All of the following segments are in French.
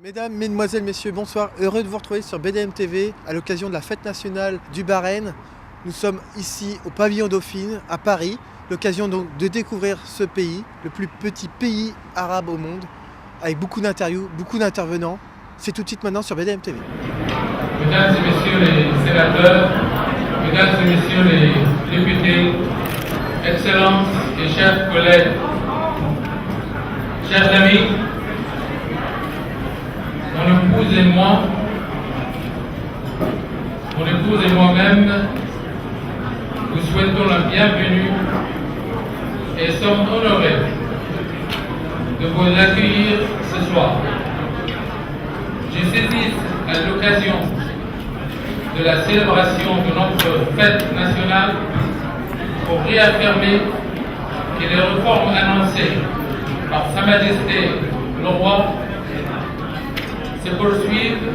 Mesdames, Mesdemoiselles, Messieurs, bonsoir. Heureux de vous retrouver sur BDM TV à l'occasion de la fête nationale du Bahreïn. Nous sommes ici au pavillon Dauphine à Paris. L'occasion donc de découvrir ce pays, le plus petit pays arabe au monde, avec beaucoup d'interviews, beaucoup d'intervenants. C'est tout de suite maintenant sur BDM TV. Mesdames et Messieurs les sénateurs, Mesdames et Messieurs les députés, Excellences et chers collègues, chers amis, mon épouse et moi-même, vous souhaitons la bienvenue et sommes honorés de vous accueillir ce soir. Je saisis à l'occasion de la célébration de notre fête nationale pour réaffirmer que les réformes annoncées par Sa Majesté le Roi se poursuivent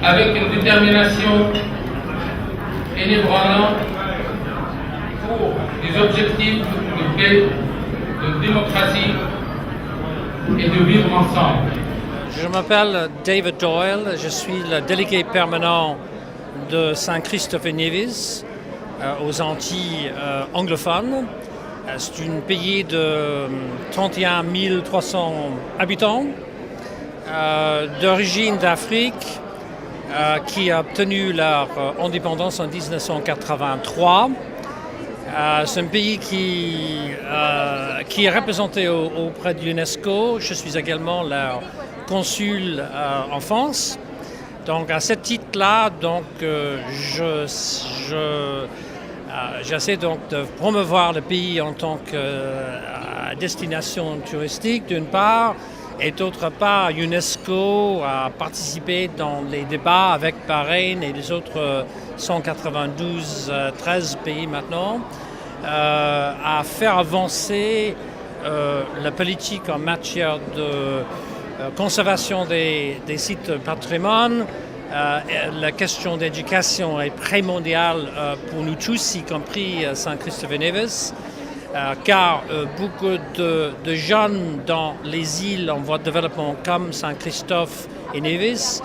avec une détermination inébranlable pour des objectifs de paix, de démocratie et de vivre ensemble. Je m'appelle David Doyle, je suis le délégué permanent de Saint-Christophe et Nevis aux Antilles anglophones. C'est un pays de 31 300 habitants, d'origine d'Afrique, qui a obtenu leur indépendance en 1983. C'est un pays qui est représenté auprès de l'UNESCO. Je suis également leur consul en France. Donc à ce titre-là, j'essaie donc de promouvoir le pays en tant que destination touristique d'une part, et d'autre part, UNESCO a participé dans les débats avec Bahreïn et les autres 13 pays maintenant, à faire avancer la politique en matière de conservation des sites patrimoine. La question d'éducation est primordiale pour nous tous, y compris Saint-Christophe et Nevis. Car beaucoup de jeunes dans les îles en voie de développement comme Saint-Christophe et Nevis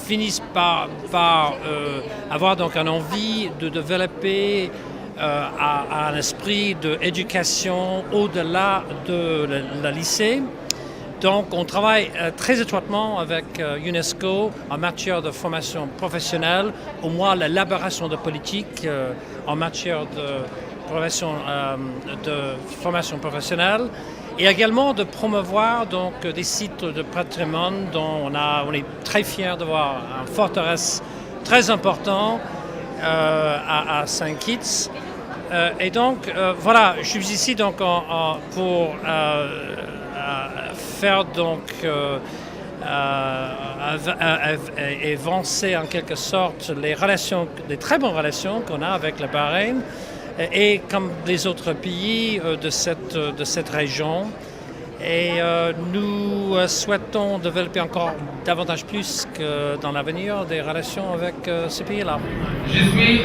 finissent par avoir donc une envie de développer un esprit d'éducation au-delà de la lycée. Donc on travaille très étroitement avec UNESCO en matière de formation professionnelle, au moins l'élaboration de politiques en matière de formation professionnelle, et également de promouvoir donc des sites de patrimoine dont on est très fiers d'avoir une forteresse très importante à Saint-Kitts. Et donc voilà, je suis ici donc pour faire donc avancer en quelque sorte les très bonnes relations qu'on a avec le Bahreïn et comme les autres pays de cette région. Et nous souhaitons développer encore davantage plus que dans l'avenir des relations avec ce pays-là. Je suis,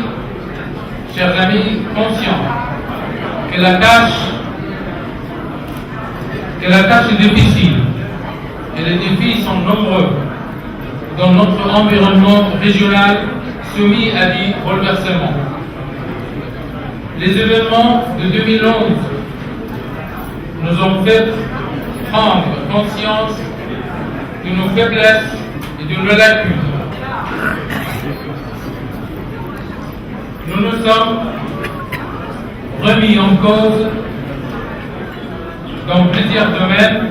chers amis, conscient que la tâche est difficile et les défis sont nombreux dans notre environnement régional soumis à des bouleversements. Les événements de 2011 nous ont fait prendre conscience de nos faiblesses et de nos lacunes. Nous nous sommes remis en cause dans plusieurs domaines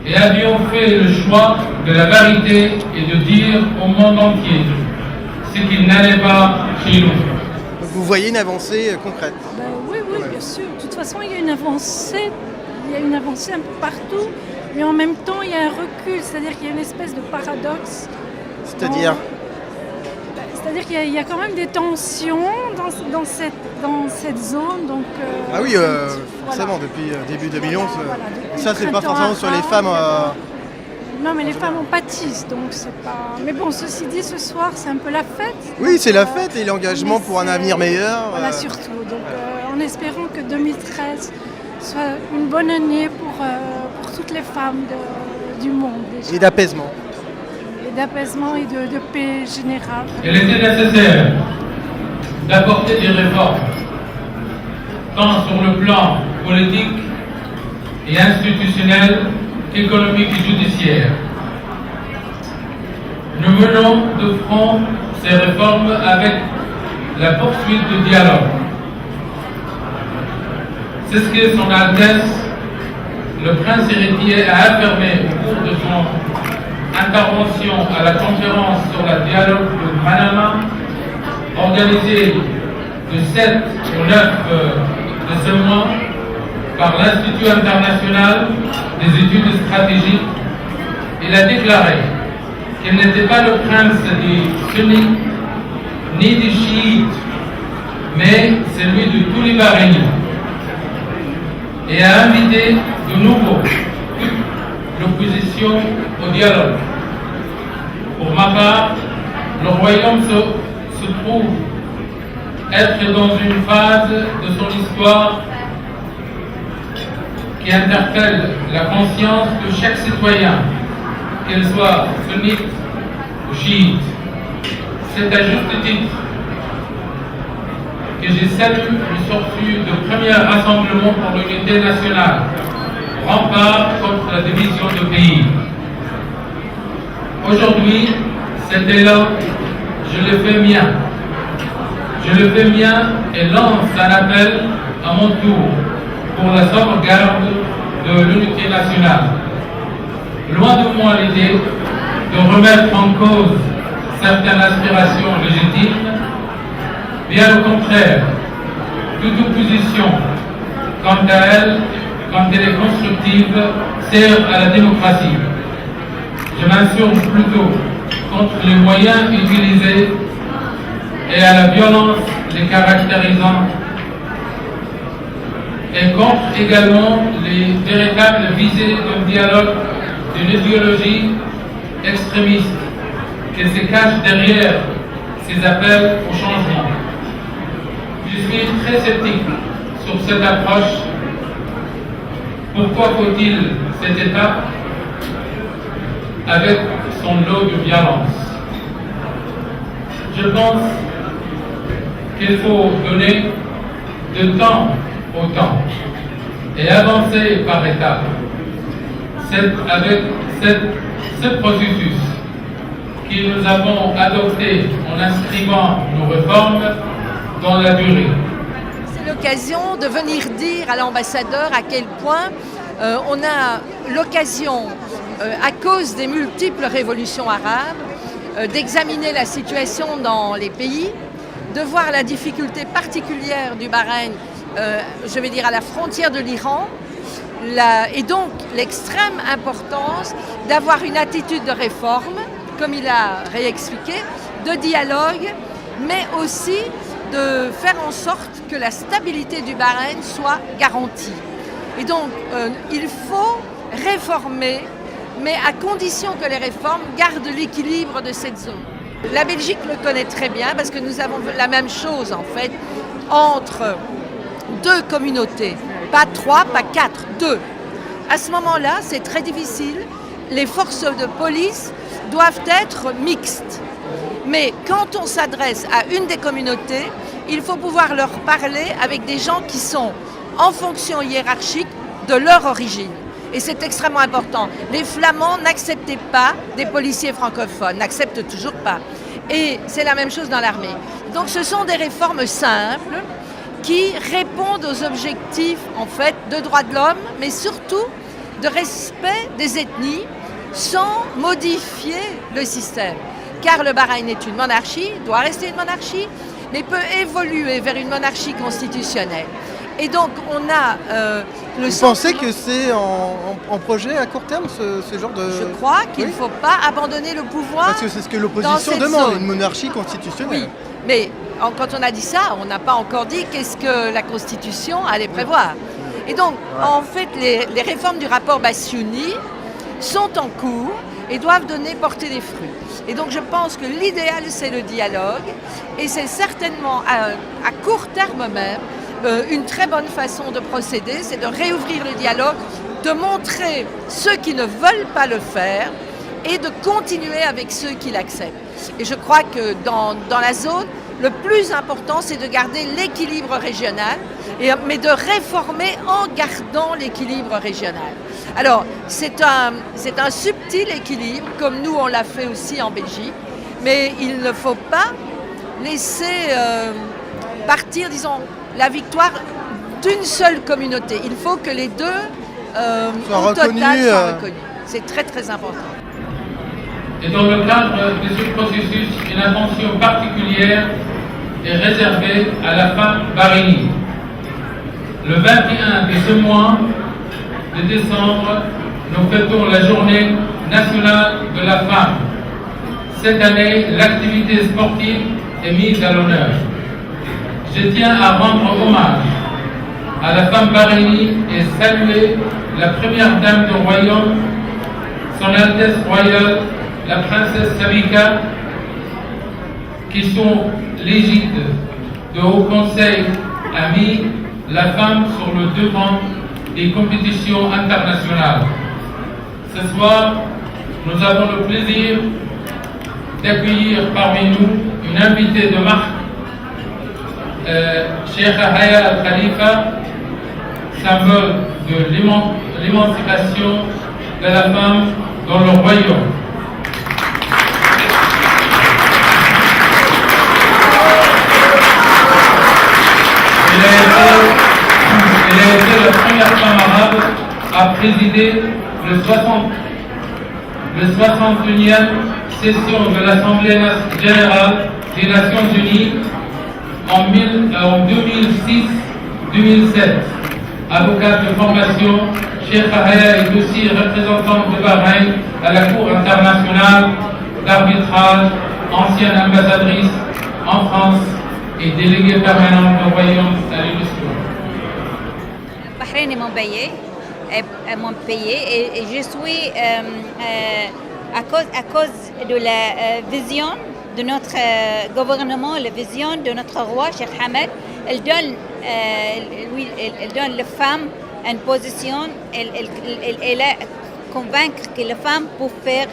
et avions fait le choix de la vérité et de dire au monde entier ce qu'il n'allait pas chez nous. Vous voyez une avancée concrète? Oui, bien sûr. De toute façon, il y a une avancée un peu partout, mais en même temps, il y a un recul, c'est-à-dire qu'il y a une espèce de paradoxe. C'est-à-dire C'est-à-dire qu'il y a quand même des tensions dans cette zone. Donc, ah oui, forcément, voilà. Depuis début 2011. Voilà, ça, c'est pas forcément sur les femmes. Non, mais les femmes en pâtissent, donc c'est pas... Mais bon, ceci dit, ce soir, c'est un peu la fête. Oui, c'est la fête et l'engagement pour un avenir meilleur. Voilà, surtout. Donc, en espérant que 2013 soit une bonne année pour toutes les femmes du monde déjà. Et d'apaisement. Et d'apaisement et de paix générale. Il était nécessaire d'apporter des réformes, tant sur le plan politique et institutionnel qu'économique et judiciaire. Nous menons de front ces réformes avec la poursuite du dialogue. C'est ce que Son Altesse, le prince héritier, a affirmé au cours de son intervention à la conférence sur le dialogue de Manama, organisée du 7 au 9 de ce mois par l'Institut international des études stratégiques. Il a déclaré qu'il n'était pas le prince des sunnites ni des chiites, mais celui de tous les Bahreïniens, et a invité de nouveau l'opposition au dialogue. Pour ma part, le royaume se trouve être dans une phase de son histoire qui interpelle la conscience de chaque citoyen, qu'elle soit sunnite ou chiite. C'est à juste titre que j'ai salué le surplus de premier rassemblement pour l'unité nationale, rempart contre la division de pays. Aujourd'hui, cet élan, je le fais mien. Je le fais mien et lance un appel à mon tour pour la sauvegarde de l'unité nationale. Loin de moi l'idée de remettre en cause certaines aspirations légitimes, bien au contraire, toute opposition, quant à elle, quand elle est constructive, sert à la démocratie. Je m'insurge plutôt contre les moyens utilisés et à la violence les caractérisant, et contre également les véritables visées d'un dialogue, d'une idéologie extrémiste qui se cache derrière ces appels au changement. Je suis très sceptique sur cette approche. Pourquoi faut-il cette étape avec son lot de violence? Je pense qu'il faut donner de temps au temps et avancer par étapes. C'est avec ce processus que nous avons adopté en inscrivant nos réformes dans la durée. C'est l'occasion de venir dire à l'ambassadeur à quel point on a l'occasion, à cause des multiples révolutions arabes, d'examiner la situation dans les pays, de voir la difficulté particulière du Bahreïn, je vais dire à la frontière de l'Iran, et donc l'extrême importance d'avoir une attitude de réforme, comme il a réexpliqué, de dialogue, mais aussi de faire en sorte que la stabilité du Bahreïn soit garantie. Et donc, il faut réformer, mais à condition que les réformes gardent l'équilibre de cette zone. La Belgique le connaît très bien parce que nous avons la même chose, en fait, entre deux communautés. Pas trois, pas quatre, deux. À ce moment-là, c'est très difficile. Les forces de police doivent être mixtes. Mais quand on s'adresse à une des communautés, il faut pouvoir leur parler avec des gens qui sont en fonction hiérarchique de leur origine. Et c'est extrêmement important. Les Flamands n'acceptaient pas des policiers francophones, n'acceptent toujours pas. Et c'est la même chose dans l'armée. Donc ce sont des réformes simples qui répondent aux objectifs en fait de droits de l'homme, mais surtout de respect des ethnies sans modifier le système. Car le Bahreïn est une monarchie, doit rester une monarchie, mais peut évoluer vers une monarchie constitutionnelle. Et donc on a le Vous pensez que c'est en projet à court terme ce genre de... Je crois qu'il ne faut pas abandonner le pouvoir. Parce que c'est ce que l'opposition demande, une monarchie constitutionnelle. Oui, mais quand on a dit ça, on n'a pas encore dit qu'est-ce que la Constitution allait prévoir. Et donc, en fait, les réformes du rapport Bassiouni sont en cours et doivent porter des fruits. Et donc, je pense que l'idéal, c'est le dialogue. Et c'est certainement, à court terme même, une très bonne façon de procéder, c'est de réouvrir le dialogue, de montrer ceux qui ne veulent pas le faire et de continuer avec ceux qui l'acceptent. Et je crois que dans la zone, le plus important, c'est de garder l'équilibre régional, mais de réformer en gardant l'équilibre régional. Alors, c'est un subtil équilibre, comme nous, on l'a fait aussi en Belgique, mais il ne faut pas laisser partir, disons, la victoire d'une seule communauté. Il faut que les deux, au total, soient reconnus. C'est très, très important. Et dans le cadre de ce processus, une attention particulière est réservée à la femme bahreïnie. Le 21 de ce mois de décembre, nous fêtons la journée nationale de la femme. Cette année, l'activité sportive est mise à l'honneur. Je tiens à rendre hommage à la femme bahreïnie et saluer la première dame du royaume, son Altesse royale, la princesse Sabika, qui sous l'égide du Haut Conseil a mis la femme sur le devant des compétitions internationales. Ce soir, nous avons le plaisir d'accueillir parmi nous une invitée de marque, Cheikha Haya Al Khalifa, symbole de l'émancipation de la femme dans le royaume. Elle a été la première femme arabe à présider le 61e session de l'Assemblée générale des Nations Unies en 2006-2007. Avocate de formation, Cheikha Haya est aussi représentante de Bahreïn à la Cour internationale d'arbitrage, ancienne ambassadrice en France et déléguée permanente du Royaume à l'UNESCO. Bahreïn est mon pays et je suis à cause de la vision de notre gouvernement, la vision de notre roi, Cheikh Hamad. Elle donne les femmes une position, elle a convaincre que les femmes peuvent faire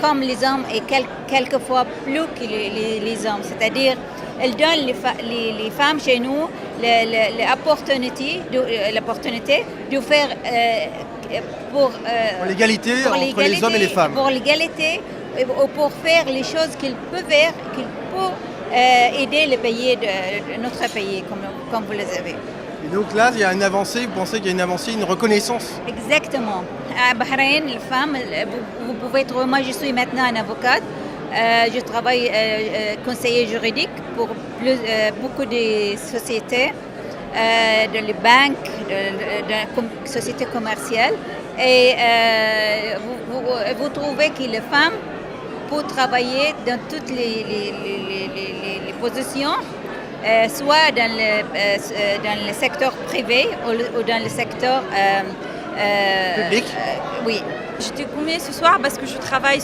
comme les hommes et quelquefois plus que les hommes. C'est-à-dire, elle donne les femmes chez nous l'opportunité de faire pour l'égalité entre les hommes et les femmes. Pour l'égalité, pour faire les choses qu'ils peuvent faire, qu'ils peuvent aider le pays, notre pays, comme vous le savez. Et donc là, il y a une avancée, vous pensez qu'il y a une avancée, une reconnaissance? Exactement. À Bahreïn, les femmes, vous pouvez trouver, moi je suis maintenant une avocate, je travaille conseiller juridique pour beaucoup de sociétés, de les banques, de sociétés commerciales. Et vous trouvez que les femmes peuvent travailler dans toutes les positions, soit dans le secteur privé ou dans le secteur public. Oui. Je t'ai conviée ce soir parce que je travaille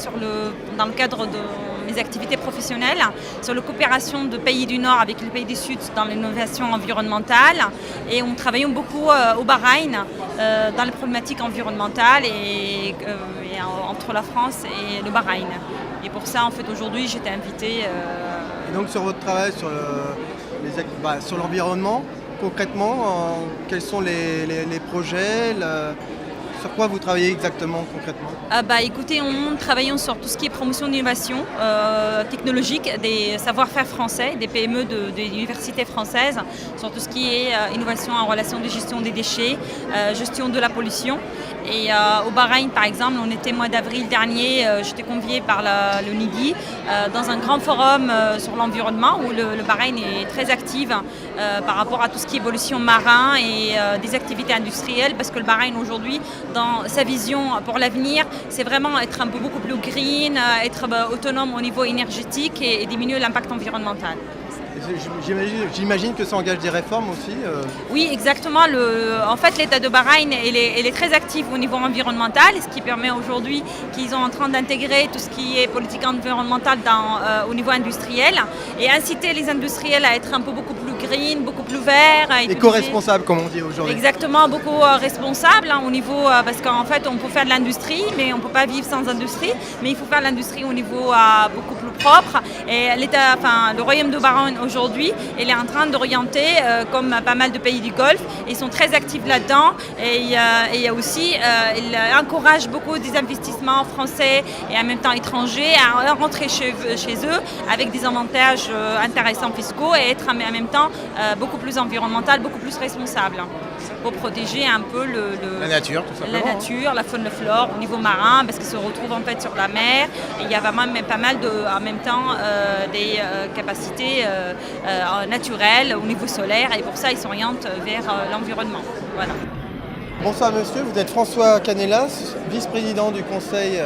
dans le cadre de mes activités professionnelles sur la coopération de pays du Nord avec les pays du Sud dans l'innovation environnementale et nous travaillons beaucoup au Bahreïn dans les problématiques environnementales et entre la France et le Bahreïn. Et pour ça, en fait, aujourd'hui, j'étais invitée. Et donc sur votre travail sur l'environnement, concrètement, quels sont les projets sur quoi vous travaillez exactement, concrètement? Écoutez, nous travaillons sur tout ce qui est promotion d'innovation technologique, des savoir-faire français, des PME des universités françaises, sur tout ce qui est innovation en relation de gestion des déchets, gestion de la pollution. Et au Bahreïn, par exemple, on était mois d'avril dernier, j'étais conviée par le NIDI dans un grand forum sur l'environnement où le Bahreïn est très active par rapport à tout ce qui est évolution marin et des activités industrielles, parce que le Bahreïn aujourd'hui, dans sa vision pour l'avenir, c'est vraiment être un peu beaucoup plus green, être autonome au niveau énergétique et diminuer l'impact environnemental. J'imagine que ça engage des réformes aussi. Oui, exactement. En fait, l'État de Bahreïn elle est très actif au niveau environnemental, ce qui permet aujourd'hui qu'ils sont en train d'intégrer tout ce qui est politique environnementale au niveau industriel et inciter les industriels à être un peu beaucoup plus green, beaucoup plus vert. Éco-responsable, comme on dit aujourd'hui. Exactement, beaucoup responsable au niveau, parce qu'en fait on peut faire de l'industrie, mais on ne peut pas vivre sans industrie, mais il faut faire de l'industrie au niveau beaucoup plus propre. Et le Royaume de Bahreïn aujourd'hui, il est en train d'orienter, comme pas mal de pays du Golfe, ils sont très actifs là-dedans et il y a aussi, il encourage beaucoup des investissements français et en même temps étrangers à rentrer chez eux avec des avantages intéressants fiscaux et être en même temps beaucoup plus environnemental, beaucoup plus responsable pour protéger un peu la nature, tout simplement. La nature, la faune, la flore au niveau marin, parce qu'ils se retrouvent en fait sur la mer. Et il y a vraiment pas mal en même temps des capacités naturelles au niveau solaire, et pour ça ils s'orientent vers l'environnement. Voilà. Bonsoir monsieur, vous êtes François Canelas, vice-président du conseil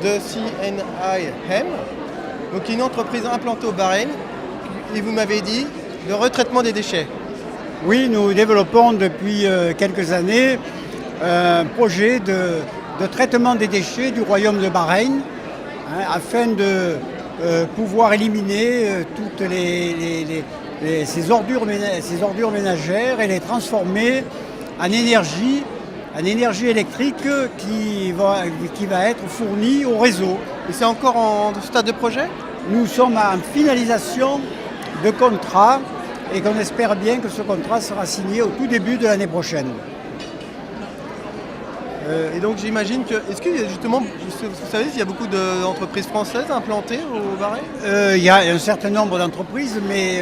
de CNIM, donc une entreprise implantée au Bahreïn, et vous m'avez dit le retraitement des déchets. Oui, nous développons depuis quelques années un projet de traitement des déchets du royaume de Bahreïn, afin de pouvoir éliminer toutes ces ordures ménagères et les transformer en énergie électrique qui va être fournie au réseau. Et c'est encore en stade de projet ? Nous sommes en finalisation de contrat et qu'on espère bien que ce contrat sera signé au tout début de l'année prochaine. Et donc j'imagine que, est-ce qu'il y a justement, vous savez s'il y a beaucoup d'entreprises françaises implantées au Bahreïn ? Il y a un certain nombre d'entreprises, mais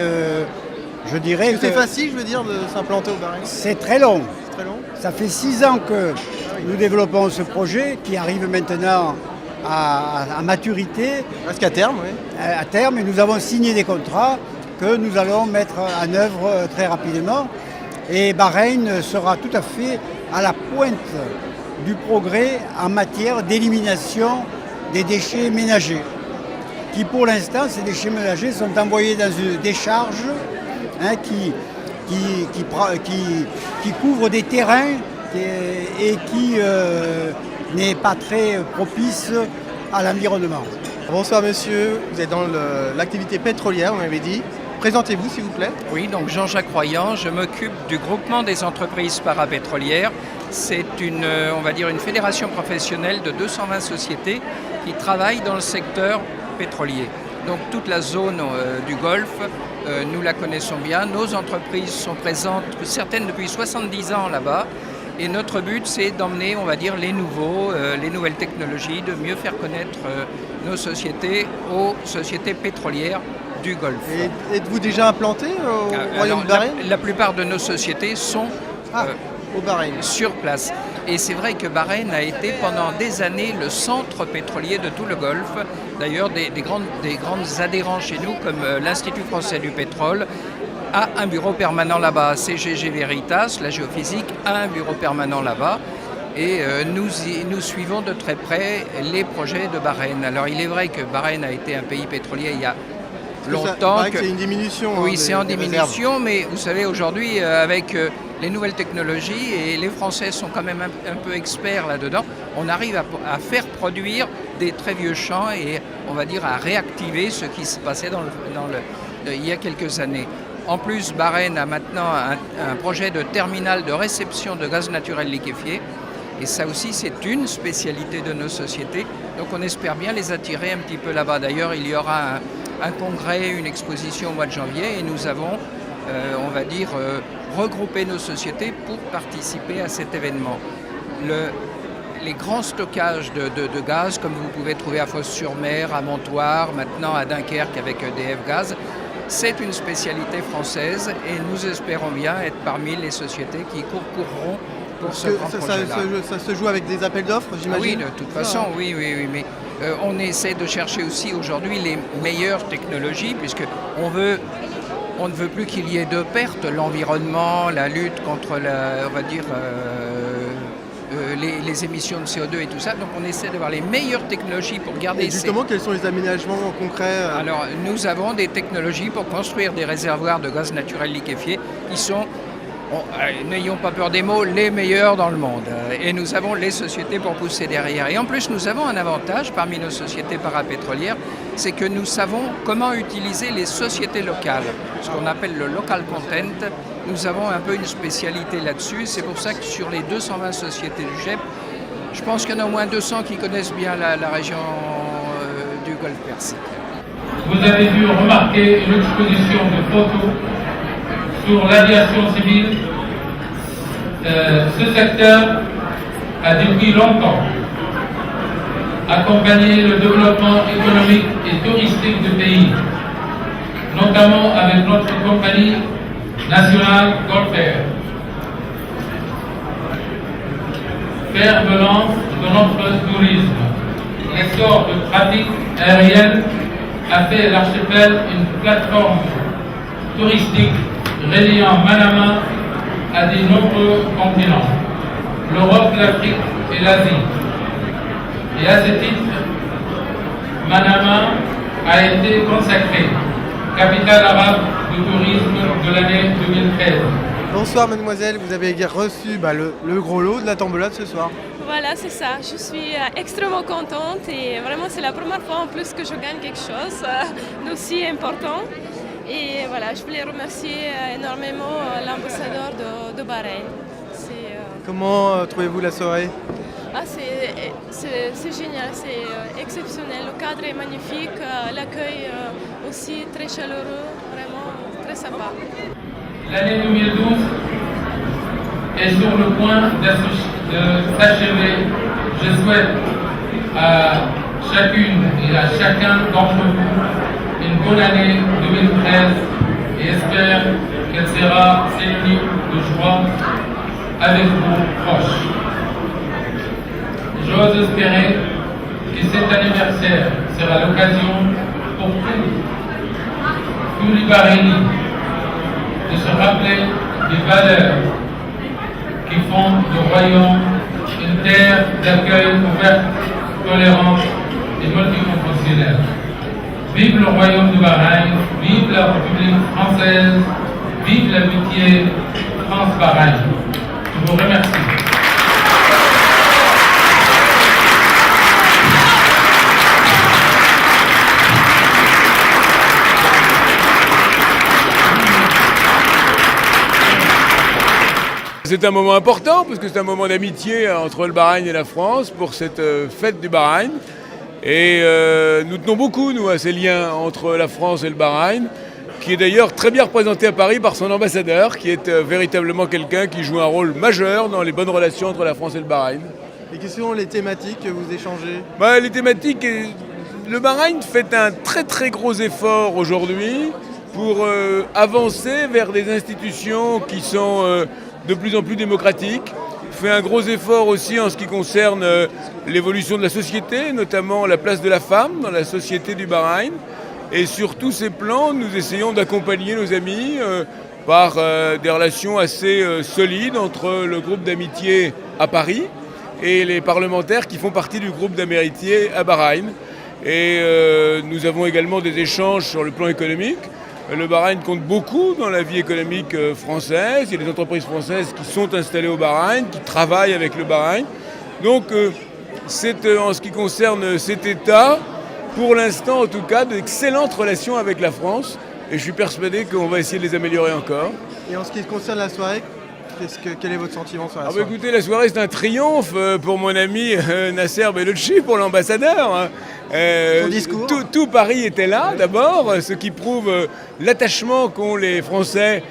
je dirais que... C'est facile, je veux dire, de s'implanter au Bahreïn ? C'est très long. C'est très long. Ça fait 6 ans que nous développons ce projet qui arrive maintenant à maturité. Presque à terme, oui. À terme, et nous avons signé des contrats que nous allons mettre en œuvre très rapidement. Et Bahreïn sera tout à fait à la pointe du progrès en matière d'élimination des déchets ménagers, qui pour l'instant, ces déchets ménagers sont envoyés dans une décharge qui couvre des terrains et qui n'est pas très propice à l'environnement. Bonsoir monsieur, vous êtes dans l'activité pétrolière, vous m'avez dit. Présentez-vous s'il vous plaît. Oui, donc Jean-Jacques Royan, je m'occupe du groupement des entreprises parapétrolières. C'est une fédération professionnelle de 220 sociétés qui travaillent dans le secteur pétrolier. Donc toute la zone du Golfe, nous la connaissons bien. Nos entreprises sont présentes, certaines depuis 70 ans là-bas. Et notre but, c'est d'emmener, les nouvelles technologies, de mieux faire connaître nos sociétés aux sociétés pétrolières du Golfe. Et êtes-vous déjà implanté au Royaume de Bahreïn ? La plupart de nos sociétés sont au Bahreïn, sur place. Et c'est vrai que Bahreïn a été pendant des années le centre pétrolier de tout le Golfe. D'ailleurs, des grandes adhérents chez nous, comme l'Institut français du pétrole, a un bureau permanent là-bas. CGG Veritas, la géophysique, a un bureau permanent là-bas. Et nous suivons de très près les projets de Bahreïn. Alors il est vrai que Bahreïn a été un pays pétrolier il y a longtemps. C'est une diminution. Oui, c'est en diminution, mais vous savez, aujourd'hui, avec les nouvelles technologies, et les Français sont quand même un peu experts là-dedans, on arrive à faire produire des très vieux champs et à réactiver ce qui se passait il y a quelques années. En plus, Bahreïn a maintenant un projet de terminal de réception de gaz naturel liquéfié. Et ça aussi, c'est une spécialité de nos sociétés. Donc on espère bien les attirer un petit peu là-bas. D'ailleurs, il y aura un congrès, une exposition au mois de janvier. Et nous avons, regroupé nos sociétés pour participer à cet événement. Les grands stockages de gaz, comme vous pouvez trouver à Fos-sur-Mer, à Montoire, maintenant à Dunkerque avec EDF Gaz, c'est une spécialité française et nous espérons bien être parmi les sociétés qui concourront pour ce grand projet-là. Ça se joue avec des appels d'offres, j'imagine ? Oui, de toute façon, oui, mais on essaie de chercher aussi aujourd'hui les meilleures technologies, puisqu'on ne veut plus qu'il y ait de pertes, l'environnement, la lutte contre les émissions de CO2 et tout ça. Donc on essaie d'avoir les meilleures technologies pour garder... Et justement, quels sont les aménagements concrets ? Alors, nous avons des technologies pour construire des réservoirs de gaz naturel liquéfié qui sont, n'ayons pas peur des mots, les meilleurs dans le monde. Et nous avons les sociétés pour pousser derrière. Et en plus, nous avons un avantage parmi nos sociétés parapétrolières, c'est que nous savons comment utiliser les sociétés locales, ce qu'on appelle le local content. Nous avons un peu une spécialité là-dessus. C'est pour ça que sur les 220 sociétés du GEP, je pense qu'il y en a au moins 200 qui connaissent bien la région du Golfe Persique. Vous avez pu remarquer une exposition de photos sur l'aviation civile. Ce secteur a depuis longtemps accompagné le développement économique et touristique du pays, notamment avec notre compagnie nationale Gulf Air. Fer de lance de notre tourisme, l'essor de pratique aérienne a fait l'archipel une plateforme touristique reliant Manama à de nombreux continents, l'Europe, l'Afrique et l'Asie. Et à ce titre, Manama a été consacrée capitale arabe du tourisme de l'année 2013. Bonsoir mademoiselle, vous avez reçu le gros lot de la tombola de ce soir. Voilà, c'est ça. Je suis extrêmement contente et vraiment c'est la première fois en plus que je gagne quelque chose d'aussi important. Et voilà, je voulais remercier énormément l'ambassadeur de Bahreïn. Comment trouvez-vous la soirée? C'est génial, c'est exceptionnel. Le cadre est magnifique, l'accueil aussi très chaleureux, vraiment très sympa. L'année 2012 est sur le point de s'achever. Je souhaite à chacune et à chacun d'entre vous une bonne année 2013 et espère qu'elle sera synonyme de joie avec vos proches. J'ose espérer que cet anniversaire sera l'occasion pour tous les Bahreïnis de se rappeler des valeurs qui font du royaume une terre d'accueil ouverte, tolérante et multiconfessionnelle. Vive le royaume du Bahreïn, vive la République française, vive l'amitié France-Bahreïn. Je vous remercie. C'est un moment important parce que c'est un moment d'amitié entre le Bahreïn et la France pour cette fête du Bahreïn. Et nous tenons beaucoup, nous, à ces liens entre la France et le Bahreïn, qui est d'ailleurs très bien représenté à Paris par son ambassadeur, qui est véritablement quelqu'un qui joue un rôle majeur dans les bonnes relations entre la France et le Bahreïn. Et quelles sont les thématiques que vous échangez? Les thématiques, le Bahreïn fait un très très gros effort aujourd'hui pour avancer vers des institutions qui sont de plus en plus démocratiques, fait un gros effort aussi en ce qui concerne l'évolution de la société, notamment la place de la femme dans la société du Bahreïn. Et sur tous ces plans, nous essayons d'accompagner nos amis par des relations assez solides entre le groupe d'amitié à Paris et les parlementaires qui font partie du groupe d'amitié à Bahreïn. Et nous avons également des échanges sur le plan économique. Le Bahreïn compte beaucoup dans la vie économique française. Il y a des entreprises françaises qui sont installées au Bahreïn, qui travaillent avec le Bahreïn. Donc c'est en ce qui concerne cet État, pour l'instant en tout cas, d'excellentes relations avec la France. Et je suis persuadé qu'on va essayer de les améliorer encore. Et en ce qui concerne la soirée, quel est votre sentiment sur la soirée? Écoutez, la soirée c'est un triomphe pour mon ami Nasser Bellucci, pour l'ambassadeur. Son discours. Tout Paris était là d'abord, ce qui prouve l'attachement qu'ont les Français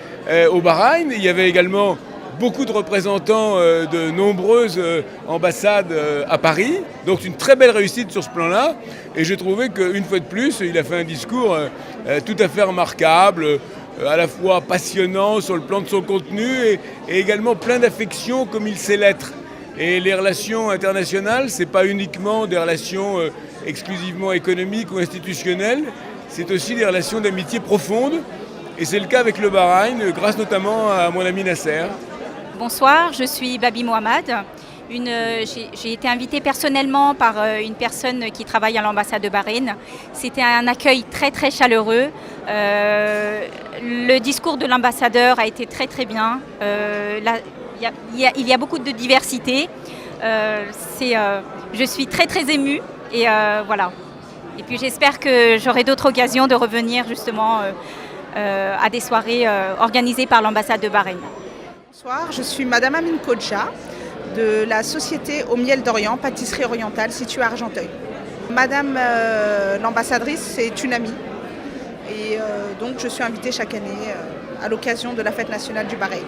au Bahreïn. Il y avait également beaucoup de représentants de nombreuses ambassades à Paris. Donc une très belle réussite sur ce plan-là. Et j'ai trouvé qu'une fois de plus, il a fait un discours tout à fait remarquable, à la fois passionnant sur le plan de son contenu et également plein d'affection comme il sait l'être. Et les relations internationales, ce n'est pas uniquement des relations exclusivement économiques ou institutionnelles, c'est aussi des relations d'amitié profonde. Et c'est le cas avec le Bahreïn, grâce notamment à mon ami Nasser. Bonsoir, je suis Babi Mohamed. J'ai été invitée personnellement par une personne qui travaille à l'ambassade de Bahreïn. C'était un accueil très très chaleureux. Le discours de l'ambassadeur a été très très bien. Il y a beaucoup de diversité. Je suis très très émue et voilà. Et puis j'espère que j'aurai d'autres occasions de revenir justement à des soirées organisées par l'ambassade de Bahreïn. Bonsoir, je suis Madame Amine Kodja de la société Au Miel d'Orient, pâtisserie orientale située à Argenteuil. Madame l'ambassadrice, c'est une amie et donc je suis invitée chaque année à l'occasion de la fête nationale du Bahreïn.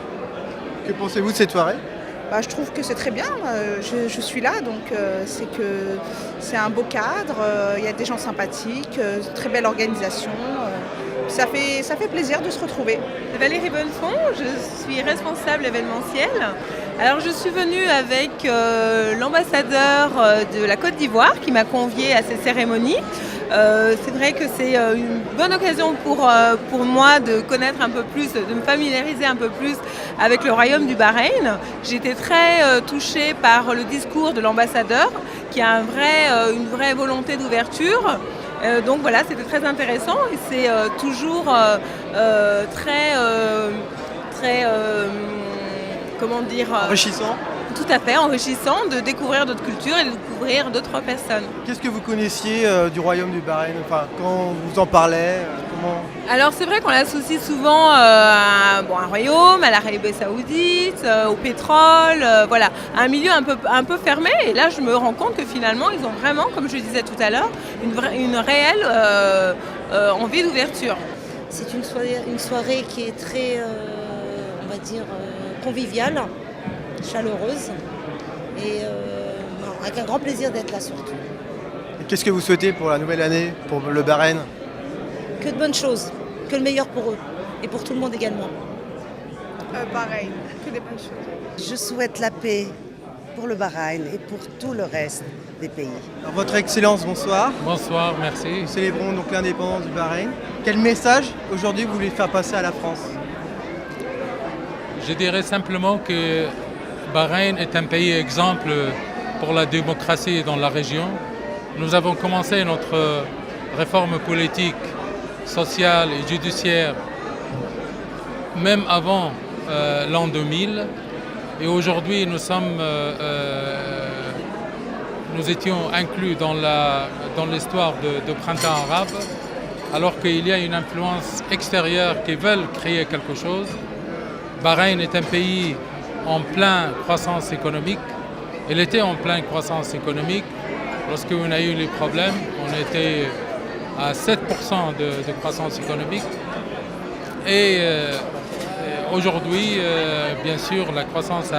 Que pensez-vous de cette soirée ? Je trouve que c'est très bien, je suis là, donc c'est un beau cadre, il y a des gens sympathiques, très belle organisation, ça fait plaisir de se retrouver. Valérie Bonnefond, je suis responsable événementiel. Alors je suis venue avec l'ambassadeur de la Côte d'Ivoire qui m'a conviée à cette cérémonie. C'est vrai que c'est une bonne occasion pour moi de connaître un peu plus, de me familiariser un peu plus avec le royaume du Bahreïn. J'ai été très touchée par le discours de l'ambassadeur qui a une vraie volonté d'ouverture. Donc voilà, c'était très intéressant et c'est toujours très comment dire, enrichissant. Tout à fait, enrichissant de découvrir d'autres cultures et de découvrir d'autres personnes. Qu'est-ce que vous connaissiez du royaume du Bahreïn ? Enfin, quand vous en parlez, comment... Alors c'est vrai qu'on l'associe souvent à un royaume, à l'Arabie Saoudite, au pétrole, voilà, à un milieu un peu fermé. Et là je me rends compte que finalement ils ont vraiment, comme je disais tout à l'heure, une réelle envie d'ouverture. C'est une soirée qui est très, on va dire, conviviale, chaleureuse et avec un grand plaisir d'être là surtout. Et qu'est-ce que vous souhaitez pour la nouvelle année, pour le Bahreïn ? Que de bonnes choses, que le meilleur pour eux et pour tout le monde également. Pareil, que des bonnes choses. Je souhaite la paix pour le Bahreïn et pour tout le reste des pays. Alors, Votre Excellence, bonsoir. Bonsoir, merci. Nous célébrons donc l'indépendance du Bahreïn. Quel message aujourd'hui vous voulez faire passer à la France ? Je dirais simplement que Bahreïn est un pays exemple pour la démocratie dans la région. Nous avons commencé notre réforme politique, sociale et judiciaire même avant l'an 2000. Et aujourd'hui, nous étions inclus dans l'histoire de printemps arabe, alors qu'il y a une influence extérieure qui veut créer quelque chose. Bahreïn est un pays en pleine croissance économique. Il était en pleine croissance économique. Lorsqu'on a eu les problèmes, on était à 7% de croissance économique. Et aujourd'hui, bien sûr, la croissance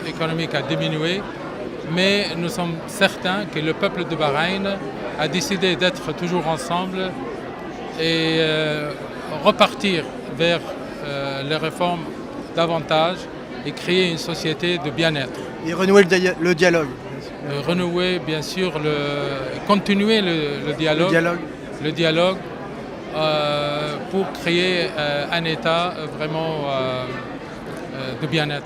économique a diminué, mais nous sommes certains que le peuple de Bahreïn a décidé d'être toujours ensemble et repartir vers les réformes davantage et créer une société de bien-être. Et renouer le dialogue. Renouer, bien sûr, continuer le dialogue pour créer un état vraiment de bien-être.